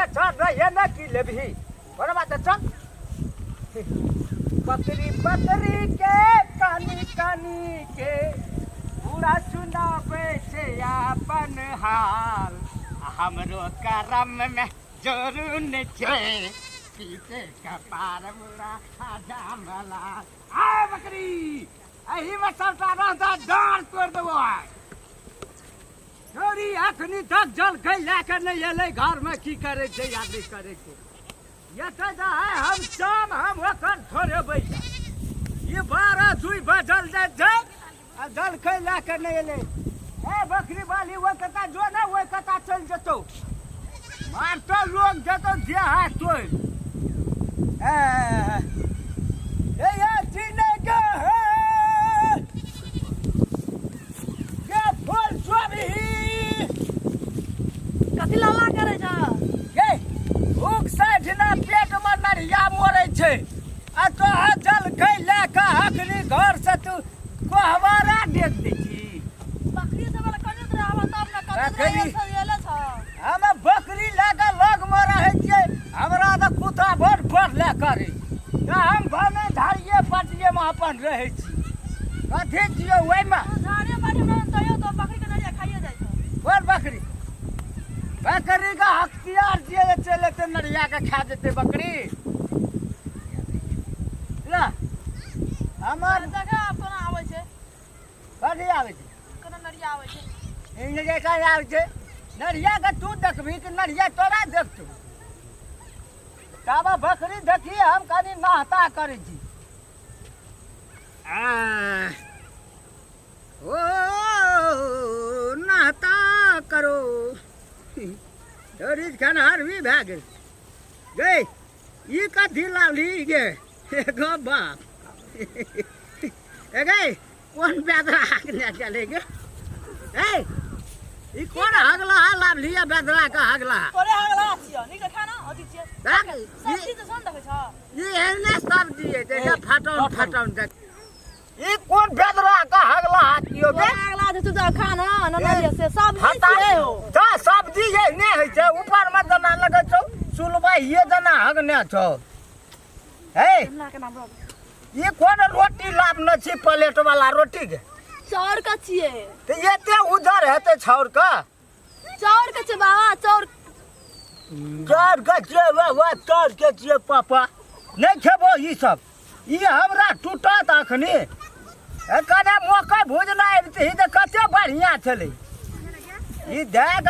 में चढ़ रही है ना कि ले भी बड़ा बात है चल बकरी बकरी के कानी कानी के पूरा सुनावे से अपन हाल हमरो करम में जरूर न छे पीछे का पार मुरा जामला आ बकरी एही में सबटा रहता डांड तोड़ देबो छोरी अखनी तक जल के लेकर नहीं एले घर में की करे छे या नहीं करे छे ये तो है हम शाम हम ओकर थोड़े बैठ ये 12 बजल जाए जल के लेकर नहीं एले ए बकरी वाली वो कता जो ना वो कता चल जतो मार तो लोग जतो जे हाथ तो ए ये जीने का है ये फूल स्वामी कथी लाला करे छ ये भूख से जना पेट में नरिया मोरे छे आ तो जल के लेके अखनी घर से तू को हमारा देख दे छी बकरी से वाला कने रे हम त अपना बकरी? कने एले छ हम बकरी लगा लग में रहे छिए हमरा त कुत्ता भर भर ले करे त हम भने धारिए पटिए में अपन रहे छी कथि छिए ओइ में झाड़े बाड़ी में तयो तो बकरी के नरिया खाइए जाय छ और बकरी बकरी का हथियार दिए चले तो नरिया के खा देते बकरी ला हमार जगह अपन आवे छै कथी आवे छै कने नरिया आवे छै इने जैसा आवे छै नरिया के तू देखबी कि नरिया तोरा देखतू काबा बकरी देखी हम कनी नहता करे छी ओ नहता करो थोड़ी खनहर भी भै गेल गे ई कथी लावली गे गो बाप ए गे कोन बेदरा हाकने चले गे ए ई कोन हगला लावली है बेदरा का हगला तोरे हगला छियो नी के खाना अथि छियै देख सब्जी त सन देखे छ ई एहने सब्जी है देखा फटौन फटौन देख ई कोन बेदरा का हगला हाकियो गे हगला त तू खाना न नरिया से सब्जी छियै हो ता सब्जी ये ने है छै ऊपर में जना लगे छौ सुलबा ये जना हगने छौ हे हमरा के नाम ये कोन रोटी लाभ न छी प्लेट वाला रोटी के चाउर का छियै तो ये ते उधर हेते छौर का चाउर के छै बाबा चाउर चाउर का छै वा चाउर के छै पापा नहीं खेबो ई सब ई हमरा टूटत अखनी कने मकई भुजना आबती त कते बढ़िया छले ई देख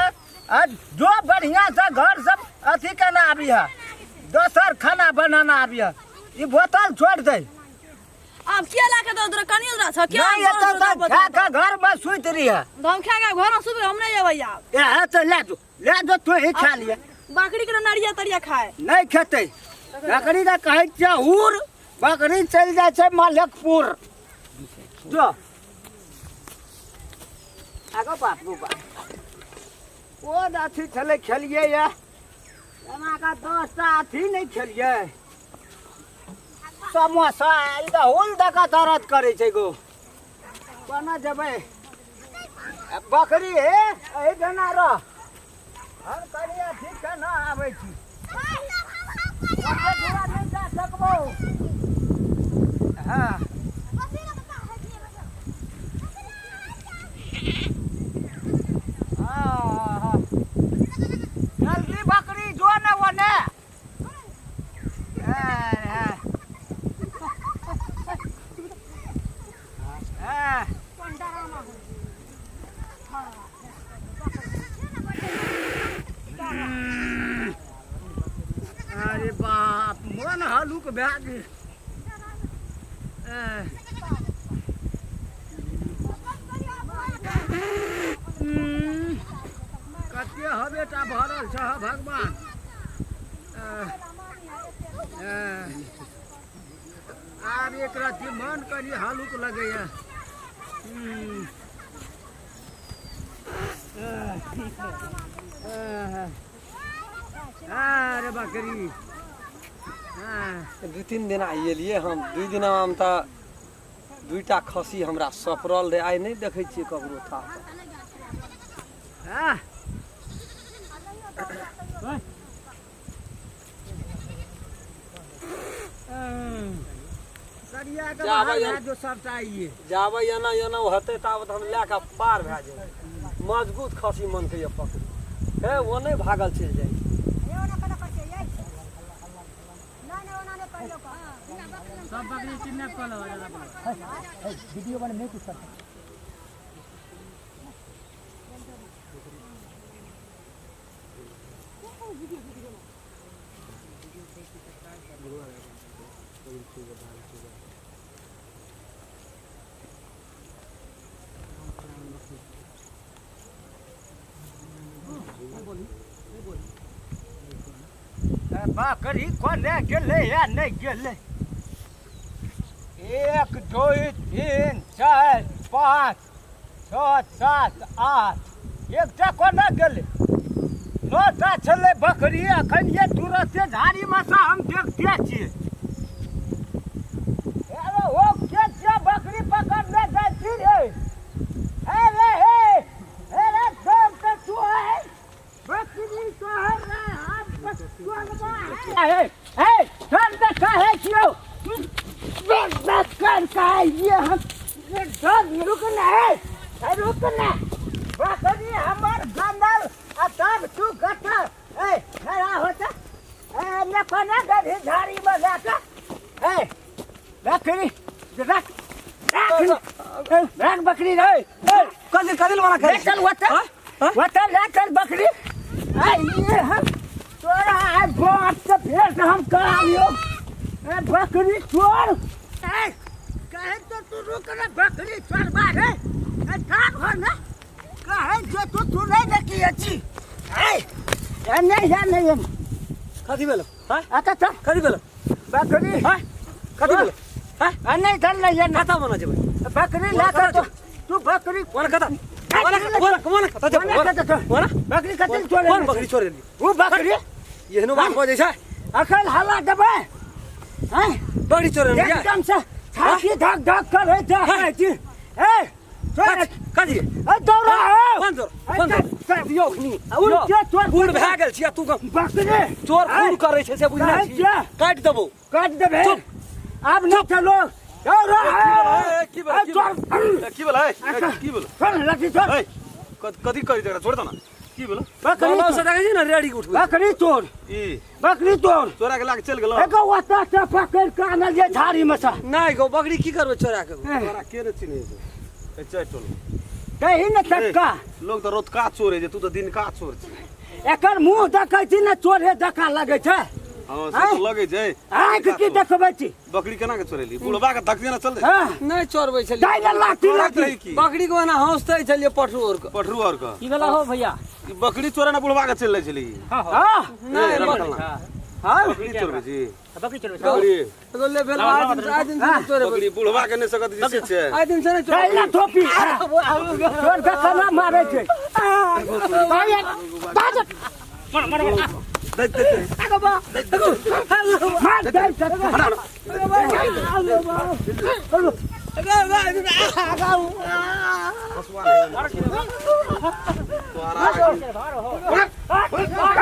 जो बढ़िया से घर सब अथी केना आबी है दोसर खाना बनाना आबी है ई बोतल छोड़ दे अब के लाके दो तोरा कनी उधर छ के नहीं ये तो खा खा घर में सुत रही है हम खा के घर में सुबह हम नहीं आबै आब ए तो ले दो तू ही खा लिया बकरी के नरिया तरिया खाए नहीं खेते बकरी का कहे छै हुर बकरी चल जाए छै मलकपुर जो आगो बाप गो बाप ओ अथी छले खेलिए या एना का 10 टा अथी नहीं खेलिए समोसा ई त होल दका दर्द करे छै गो कोना जबे बकरी हे एही जना रह हम करिया ठीक है ना आबै छी पूरा नहीं जा सकबो हां जल्दी बकरी जो न वने अरे बाप मन हलुक भै गेल कते हवेटा भरल छ भगवान आब एक रति मन कनी हलुक लगैया अरे बकरी 2-3 दिन आइलिए हम 2 दिन हम त 2टा खसी हमरा सफरल रे आइ नहीं देखे छिए ककरो था के जाबै बाहर या- भए जो सबटा ये जाबै एना एना होतै ताबत हम लए कऽ पार भए जेबै मजबूत खसी मन के ये पकड़ हे वो नहीं भागल चलि जाइ सब बकरी किडनैप कर लो वीडियो बने नहीं कुछ करता बकरी कोने गेले या नहीं गेले 1 2 3 4 5 6 7 8 एकटा कोने गेले 9टा छले बकरी अखन ये तुरंते झाड़ी में से हम देखते छियै अरे ओ के बकरी पकड़ने जाइ छी रे अरे सब तो तू है बकरी तो है हम देखा है क्यों कर का ये हम रुकना है रुकना बकरी हमार गंदल तब तू गटर खड़ा होता न कोना गधी झाड़ी में जाता बकरी रख रख बकरी रे कदिल वाला ले चल वता ले चल बकरी ये हम तोरा है बात से फिर हम करालियो बकरी छोड़ कहे तो तू रुक रे बकरी छोड़ बारे काम हो ना कहे जो तू नहीं देखी अच्छी नहीं कथी भेल आता था कथी भेल बकरी कथी भेल नहीं चल नहीं है कथा बना जेबै बकरी लाकर तो तू बकरी कोन कथा कोन कथा जेबै बकरी कतल छोड़ कोन बकरी छोड़ देली वो बकरी एहनो बात हो जाइ छै अखन हल्ला देबै हैं बकरी छोड़ देली एकदम से छाती धक धक करे छै छोड़ कथी दौड़ा कोन दियौ नी उनके चोर बूढ़ भए गेल छियै तू बकरी चोर खून करे छै से बुझना छी काट देबो काट देबे अब न चलो दौड़ा की भेल की भेल छोड़ लठी छोड़ कथी करी जरा छोड़ दो ना की भेल बकरी बकरी से देखै छी ना रेडी उठबै बकरी तोड़ ई बकरी तोड़ चोरा के लाग चल गेलो एगो वता से पकड़ के आनल जे झाड़ी में से नहीं गो बकरी की करबे चोरा के तोरा के ने चिन्हे छै चार टोल कहीं न तक्का लोग तो रोज का चोर है जे तू तो दिन का चोर छी एकर मुंह देखै छी न चोरे धक्का लगै छै हां से तो लगे छै आंख की देखबै छी बकरी केना के चोरेली बुढ़बा के धक देना चल दे हां नहीं चोरबै छै दाई न लाठी लाठी बकरी को ना हंसते छलिए पठरू और का की वाला हो भैया ई बकरी चोरा ना बुढ़बा के चल ले छली हां नहीं हां बकरी चोरबै छी बकरी चलो बकरी तो ले भेल आज दिन से चोरे बकरी बुढ़बा के ने सकत दिसे छै आज दिन से नहीं दाई न टोपी चोर के खाना मारै छै दाई बाज दे मार दाई तोरा